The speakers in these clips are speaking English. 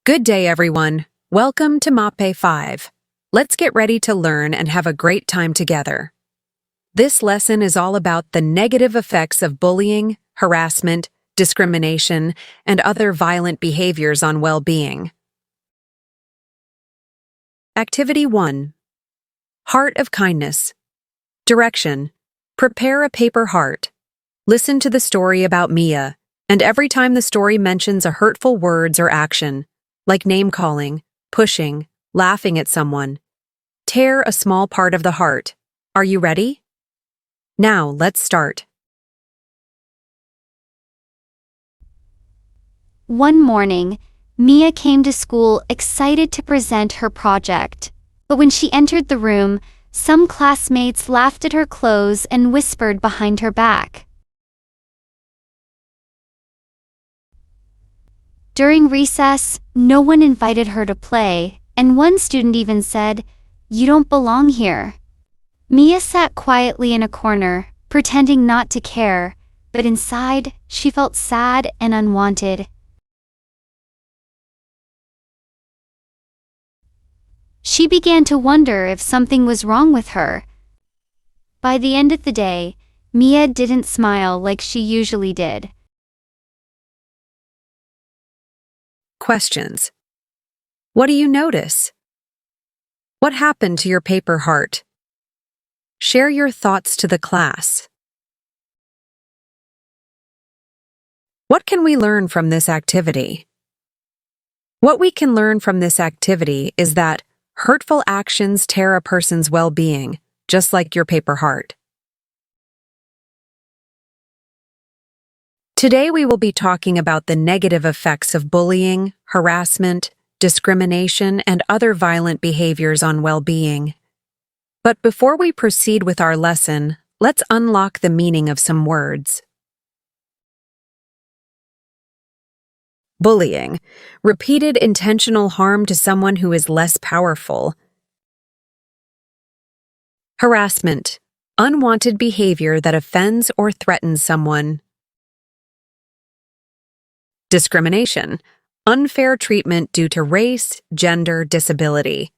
Good day, everyone. Welcome to MAPEH 5. Let's get ready to learn and have a great time together. This lesson is all about the negative effects of bullying, harassment, discrimination, and other violent behaviors on well-being. Activity 1. Heart of Kindness. Direction. Prepare a paper heart. Listen to the story about Mia, and every time the story mentions a hurtful words or action, like name-calling, pushing, laughing at someone, tear a small part of the heart. Are you ready? Now, let's start. One morning, Mia came to school excited to present her project. But when she entered the room, some classmates laughed at her clothes and whispered behind her back. During recess, no one invited her to play, and one student even said, "You don't belong here." Mia sat quietly in a corner, pretending not to care, but inside, she felt sad and unwanted. She began to wonder if something was wrong with her. By the end of the day, Mia didn't smile like she usually did. Questions. What do you notice? What happened to your paper heart? Share your thoughts to the class. What can we learn from this activity? What we can learn from this activity is that hurtful actions tear a person's well-being, just like your paper heart. Today we will be talking about the negative effects of bullying, harassment, discrimination, and other violent behaviors on well-being. But before we proceed with our lesson, let's unlock the meaning of some words. Bullying. Repeated intentional harm to someone who is less powerful. Harassment. Unwanted behavior that offends or threatens someone. Discrimination. Unfair treatment due to race, gender, disability.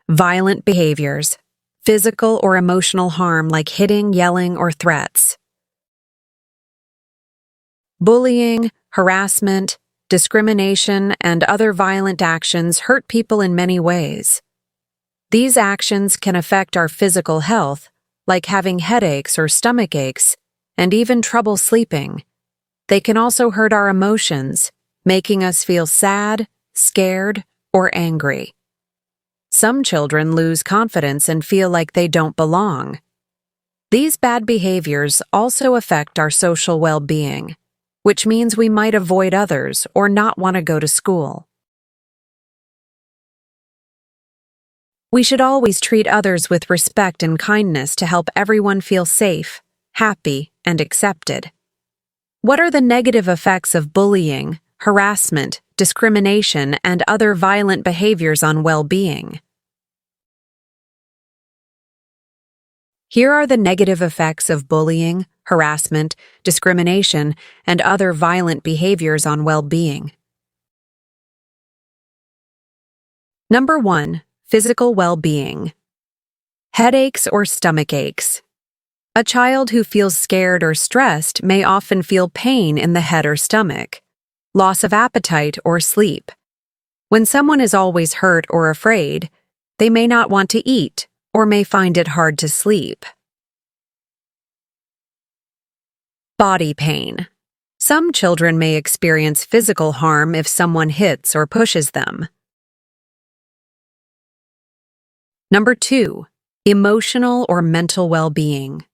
Violent behaviors. Physical or emotional harm like hitting, yelling, or threats. Bullying, harassment, discrimination, and other violent actions hurt people in many ways. These actions can affect our physical health, like having headaches or stomach aches, and even trouble sleeping. They can also hurt our emotions, making us feel sad, scared, or angry. Some children lose confidence and feel like they don't belong. These bad behaviors also affect our social well-being, which means we might avoid others or not want to go to school. We should always treat others with respect and kindness to help everyone feel safe, happy, and accepted. What are the negative effects of bullying, harassment, discrimination, and other violent behaviors on well-being? Here are the negative effects of bullying, harassment, discrimination, and other violent behaviors on well-being. Number 1. Physical well-being. Headaches or stomach aches. A child who feels scared or stressed may often feel pain in the head or stomach, loss of appetite or sleep. When someone is always hurt or afraid, they may not want to eat or may find it hard to sleep. Body pain. Some children may experience physical harm if someone hits or pushes them. Number 2. Emotional or mental well-being.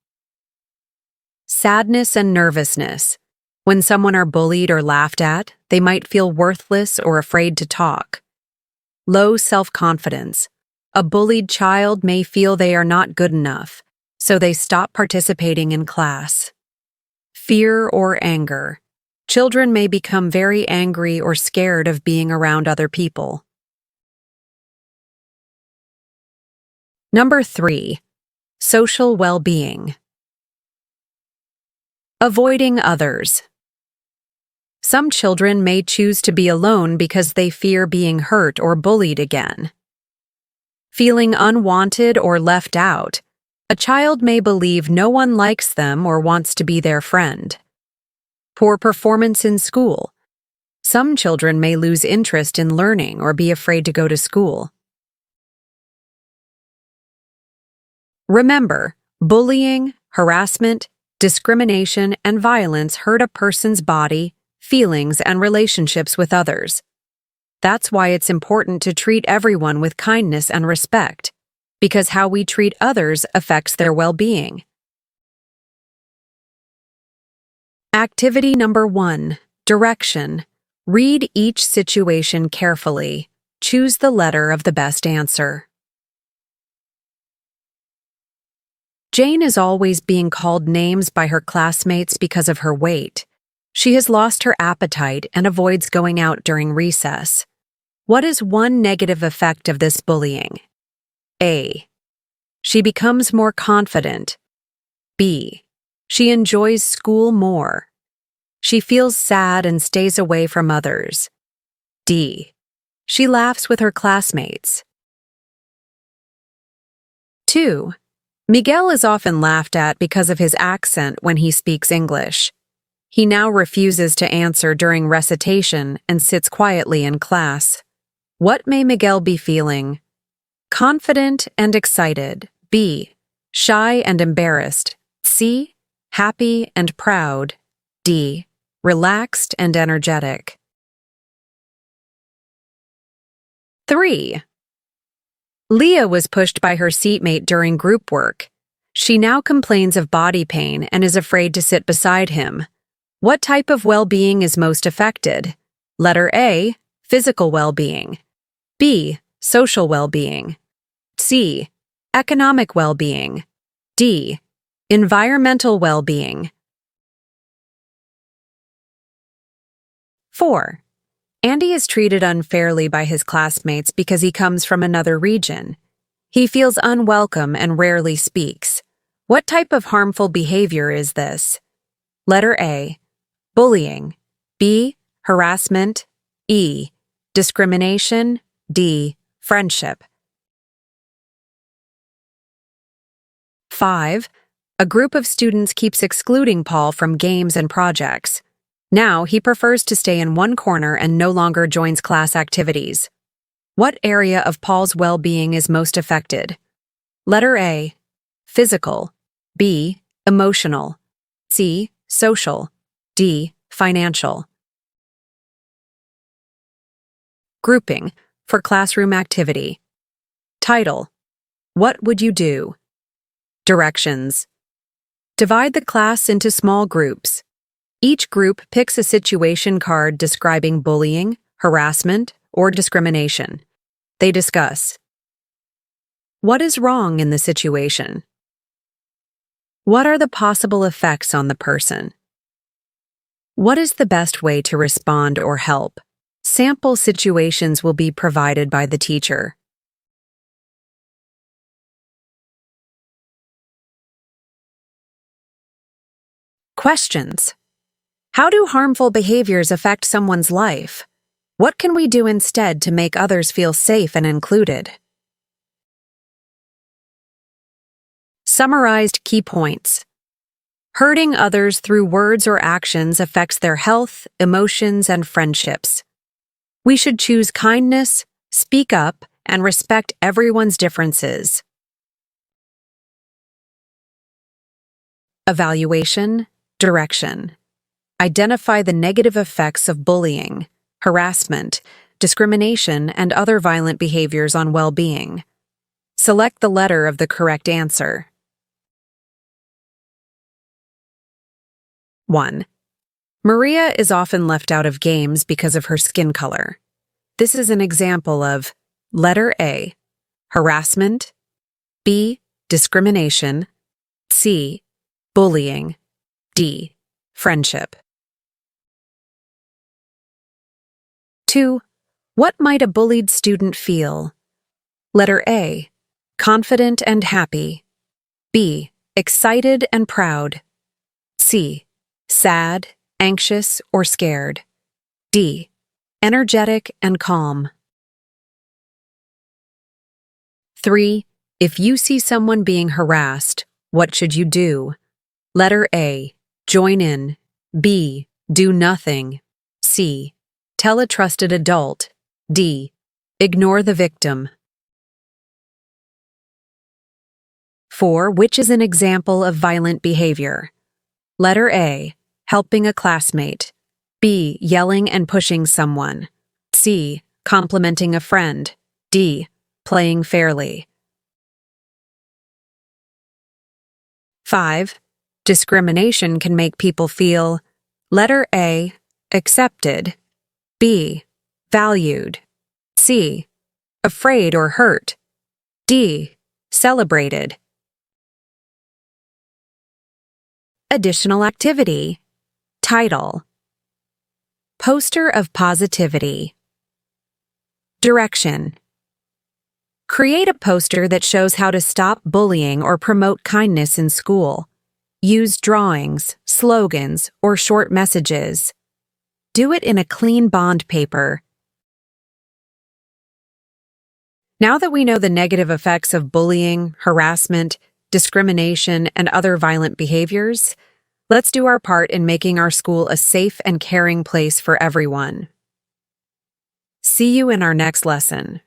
Sadness and nervousness. When someone are bullied or laughed at, they might feel worthless or afraid to talk. Low self-confidence. A bullied child may feel they are not good enough, so they stop participating in class. Fear or anger. Children may become very angry or scared of being around other people. Number 3. Social well-being. Avoiding others. Some children may choose to be alone because they fear being hurt or bullied again. Feeling unwanted or left out. A child may believe no one likes them or wants to be their friend. Poor performance in school. Some children may lose interest in learning or be afraid to go to school. Remember, bullying, harassment, discrimination, and violence hurt a person's body, feelings, and relationships with others. That's why it's important to treat everyone with kindness and respect, because how we treat others affects their well-being. Activity number 1, Direction. Read each situation carefully. Choose the letter of the best answer. Jane is always being called names by her classmates because of her weight. She has lost her appetite and avoids going out during recess. What is one negative effect of this bullying? A. She becomes more confident. B. She enjoys school more. She feels sad and stays away from others. D. She laughs with her classmates. 2. Miguel is often laughed at because of his accent when he speaks English. He now refuses to answer during recitation and sits quietly in class. What may Miguel be feeling? Confident and excited. B. Shy and embarrassed. C. Happy and proud. D. Relaxed and energetic. 3. Leah was pushed by her seatmate during group work. She now complains of body pain and is afraid to sit beside him. What type of well-being is most affected? Letter A. Physical well-being. B. Social well-being. C. Economic well-being. D. Environmental well-being. 4. Andy is treated unfairly by his classmates because he comes from another region. He feels unwelcome and rarely speaks. What type of harmful behavior is this? Letter A. Bullying. B. Harassment. E. Discrimination. D. Friendship. 5. A group of students keeps excluding Paul from games and projects. Now he prefers to stay in one corner and no longer joins class activities. What area of Paul's well-being is most affected? Letter A. Physical. B. Emotional. C. Social. D. Financial. Grouping for classroom activity. Title: What would you do? Directions: Divide the class into small groups. Each group picks a situation card describing bullying, harassment, or discrimination. They discuss: What is wrong in the situation? What are the possible effects on the person? What is the best way to respond or help? Sample situations will be provided by the teacher. Questions: How do harmful behaviors affect someone's life? What can we do instead to make others feel safe and included? Summarized key points. Hurting others through words or actions affects their health, emotions, and friendships. We should choose kindness, speak up, and respect everyone's differences. Evaluation, direction. Identify the negative effects of bullying, harassment, discrimination, and other violent behaviors on well-being. Select the letter of the correct answer. 1. Maria is often left out of games because of her skin color. This is an example of letter A. Harassment. B. Discrimination. C. Bullying. D. Friendship. 2. What might a bullied student feel? Letter A. Confident and happy. B. Excited and proud. C. Sad, anxious, or scared. D. Energetic and calm. 3. If you see someone being harassed, what should you do? Letter A. Join in. B. Do nothing. C. Tell a trusted adult. D. Ignore the victim. 4. Which is an example of violent behavior? Letter A. Helping a classmate. B. Yelling and pushing someone. C. Complimenting a friend. D. Playing fairly. 5. Discrimination can make people feel: letter A. Accepted. B. Valued. C. Afraid or hurt. D. Celebrated. Additional activity. Title: Poster of Positivity. Direction: create a poster that shows how to stop bullying or promote kindness in school. Use drawings, slogans, or short messages. Do it in a clean bond paper. Now that we know the negative effects of bullying, harassment, discrimination, and other violent behaviors, let's do our part in making our school a safe and caring place for everyone. See you in our next lesson.